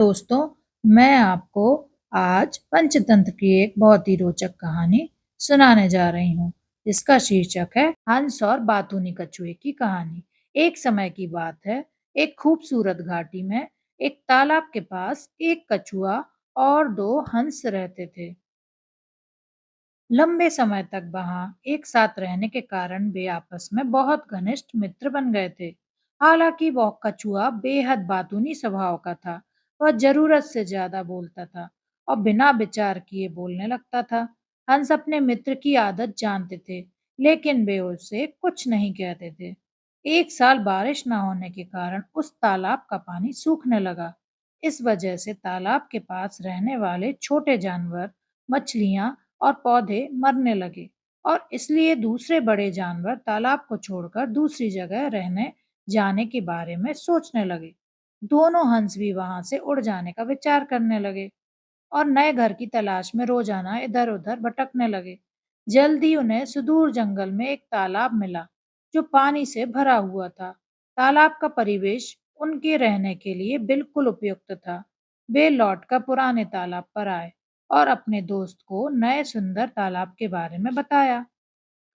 दोस्तों, मैं आपको आज पंचतंत्र की एक बहुत ही रोचक कहानी सुनाने जा रही हूँ, जिसका शीर्षक है हंस और बातूनी कछुए की कहानी। एक समय की बात है, एक खूबसूरत घाटी में एक तालाब के पास एक कछुआ और दो हंस रहते थे। लंबे समय तक वहां एक साथ रहने के कारण वे आपस में बहुत घनिष्ठ मित्र बन गए थे। हालांकि वह कछुआ बेहद बातूनी स्वभाव का था। वह जरूरत से ज्यादा बोलता था और बिना विचार किए बोलने लगता था। हंस अपने मित्र की आदत जानते थे, लेकिन वे उससे कुछ नहीं कहते थे। एक साल बारिश न होने के कारण उस तालाब का पानी सूखने लगा। इस वजह से तालाब के पास रहने वाले छोटे जानवर, मछलियां और पौधे मरने लगे और इसलिए दूसरे बड़े जानवर तालाब को छोड़कर दूसरी जगह रहने जाने के बारे में सोचने लगे। दोनों हंस भी वहां से उड़ जाने का विचार करने लगे और नए घर की तलाश में रोजाना इधर-उधर भटकने लगे। जल्दी उन्हें सुदूर जंगल में एक तालाब मिला, जो पानी से भरा हुआ था। तालाब का परिवेश उनके रहने के लिए बिल्कुल उपयुक्त था। वे लौटकर पुराने तालाब पर आए और अपने दोस्त को नए सुंदर तालाब के बारे में बताया।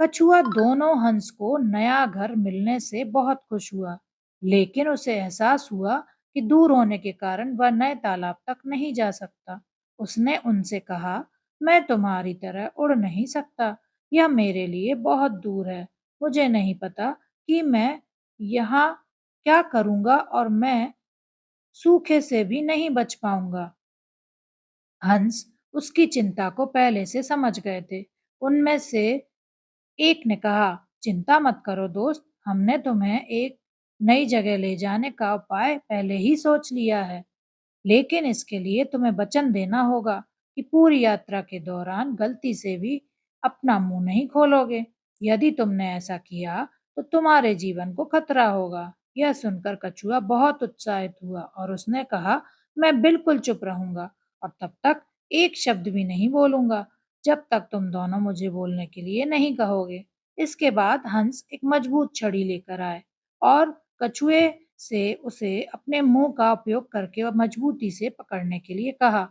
कछुआ दोनों हंस को नया घर मिलने से बहुत खुश हुआ, लेकिन उसे एहसास हुआ कि दूर होने के कारण वह नए तालाब तक नहीं जा सकता। उसने उनसे कहा, मैं तुम्हारी तरह उड़ नहीं सकता। यह मेरे लिए बहुत दूर है। मुझे नहीं पता कि मैं यहाँ क्या करूँगा और मैं सूखे से भी नहीं बच पाऊँगा। हंस उसकी चिंता को पहले से समझ गए थे। उनमें से एक ने कहा, चिंता मत करो दोस्त, हमने तुम्हें एक नई जगह ले जाने का उपाय पहले ही सोच लिया है। लेकिन इसके लिए तुम्हें वचन देना होगा कि पूरी यात्रा के दौरान गलती से भी अपना मुंह नहीं खोलोगे। यदि तुमने ऐसा किया तो तुम्हारे जीवन को खतरा होगा। यह सुनकर कछुआ बहुत उत्साहित हुआ और उसने कहा, मैं बिल्कुल चुप रहूंगा और तब तक एक शब्द भी नहीं बोलूंगा जब तक तुम दोनों मुझे बोलने के लिए नहीं कहोगे। इसके बाद हंस एक मजबूत छड़ी लेकर आए और कछुए से उसे अपने मुंह का उपयोग करके और मजबूती से पकड़ने के लिए कहा।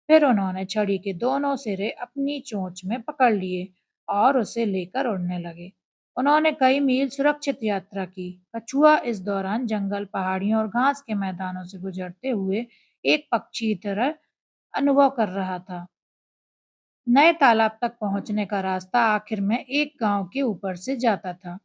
फिर उन्होंने छड़ी के दोनों सिरे अपनी चोंच में पकड़ लिए और उसे लेकर उड़ने लगे। उन्होंने कई मील सुरक्षित यात्रा की। कछुआ इस दौरान जंगल, पहाड़ियों और घास के मैदानों से गुजरते हुए एक पक्षी की तरह अनुभव कर रहा था। नए तालाब तक पहुंचने का रास्ता आखिर में एक गांव के ऊपर से जाता था।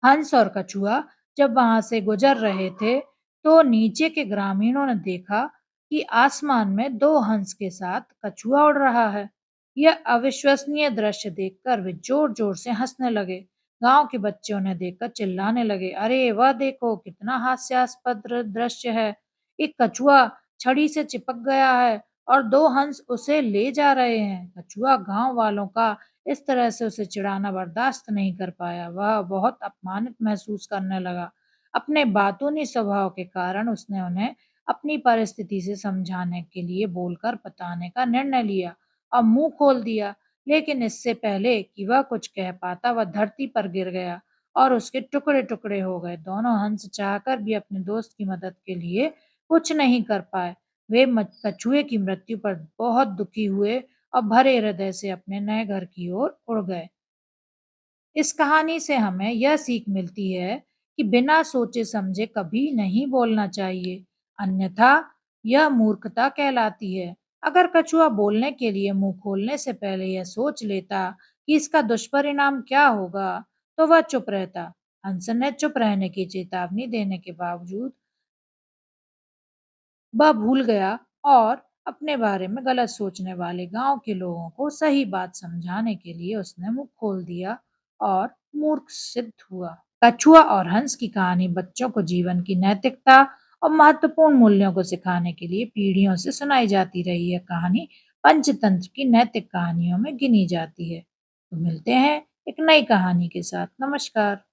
हंस और कछुआ जब वहां से गुजर रहे थे, तो नीचे के ग्रामीणों ने देखा कि आसमान में दो हंस के साथ कछुआ उड़ रहा है। यह अविश्वसनीय दृश्य देखकर वे जोर जोर से हंसने लगे। गांव के बच्चे उन्हें देखकर चिल्लाने लगे, अरे वह देखो, कितना हास्यास्पद दृश्य है। एक कछुआ छड़ी से चिपक गया है और दो हंस उसे ले जा रहे हैं। कछुआ गांव वालों का इस तरह से उसे चिढ़ाना बर्दाश्त नहीं कर पाया। वह बहुत अपमानित महसूस करने लगा। अपने बातूनी स्वभाव के कारण उसने उन्हें अपनी परिस्थिति से समझाने के लिए बोलकर बताने का निर्णय लिया और मुंह खोल दिया। लेकिन इससे पहले कि वह कुछ कह पाता, वह धरती पर गिर गया और उसके टुकड़े टुकड़े हो गए। दोनों हंस चाहकर भी अपने दोस्त की मदद के लिए कुछ नहीं कर पाए। वे कछुए की मृत्यु पर बहुत दुखी हुए और भरे हृदय से अपने नए घर की ओर उड़ गए। इस कहानी से हमें यह सीख मिलती है कि बिना सोचे समझे कभी नहीं बोलना चाहिए, अन्यथा यह मूर्खता कहलाती है। अगर कछुआ बोलने के लिए मुंह खोलने से पहले यह सोच लेता कि इसका दुष्परिणाम क्या होगा, तो वह चुप रहता। हंस ने चुप रहने की चेतावनी देने के बावजूद वह भूल गया और अपने बारे में गलत सोचने वाले गांव के लोगों को सही बात समझाने के लिए उसने मुंह खोल दिया और मूर्ख सिद्ध हुआ। कछुआ और हंस की कहानी बच्चों को जीवन की नैतिकता और महत्वपूर्ण मूल्यों को सिखाने के लिए पीढ़ियों से सुनाई जाती रही है। कहानी पंचतंत्र की नैतिक कहानियों में गिनी जाती है। तो मिलते हैं एक नई कहानी के साथ। नमस्कार।